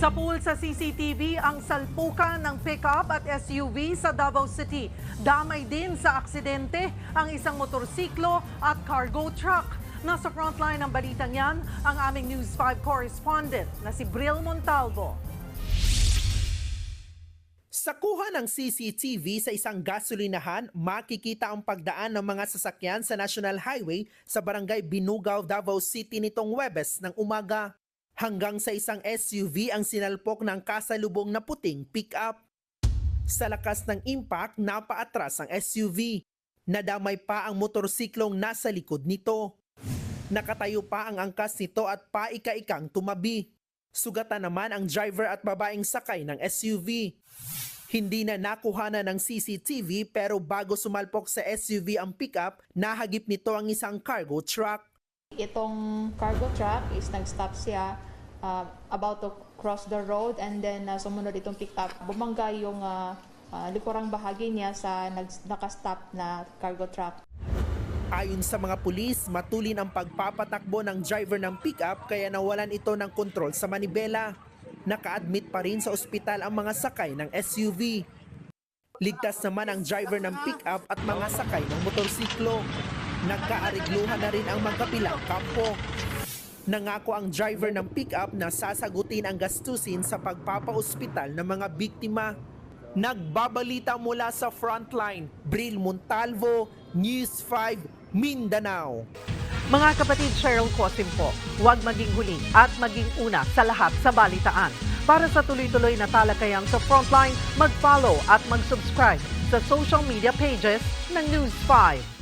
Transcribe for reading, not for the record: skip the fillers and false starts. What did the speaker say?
Sa pool sa CCTV ang salpukan ng pickup at SUV sa Davao City. Damay din sa aksidente ang isang motorsiklo at cargo truck. Nasa frontline ng balitang yan ang aming News 5 correspondent na si Bril Montalvo. Sa kuha ng CCTV sa isang gasolinahan, makikita ang pagdaan ng mga sasakyan sa National Highway sa Barangay Binugaw, Davao City nitong Huwebes ng umaga. Hanggang sa isang SUV ang sinalpok ng kasalubong na puting pick-up. Sa lakas ng impact, napaatras ang SUV. Nadamay pa ang motorsiklong nasa likod nito. Nakatayo pa ang angkas nito at paika-ikang tumabi. Sugatan naman ang driver at babaeng sakay ng SUV. Hindi na nakuha na ng CCTV pero bago sumalpok sa SUV ang pickup, nahagip nito ang isang cargo truck. Itong cargo truck is nag-stop siya about to cross the road and then sumunod itong pickup. Bumangga yung likurang bahagi niya sa naka-stop na cargo truck. Ayon sa mga pulis, matulin ang pagpapatakbo ng driver ng pickup kaya nawalan ito ng kontrol sa manibela. Naka-admit pa rin sa ospital ang mga sakay ng SUV. Ligtas naman ang driver ng pickup at mga sakay ng motorsiklo. Nagkaarigluhan na rin ang magkapilang kampo. Nangako ang driver ng pickup na sasagutin ang gastusin sa pagpapaospital ng mga biktima. Nagbabalita mula sa frontline, Bril Montalvo, News 5, Mindanao. Mga kapatid, Cheryl Cosim po, huwag maging huli at maging una sa lahat sa balitaan. Para sa tuloy-tuloy na talakayan sa frontline, mag-follow at mag-subscribe sa social media pages ng News 5.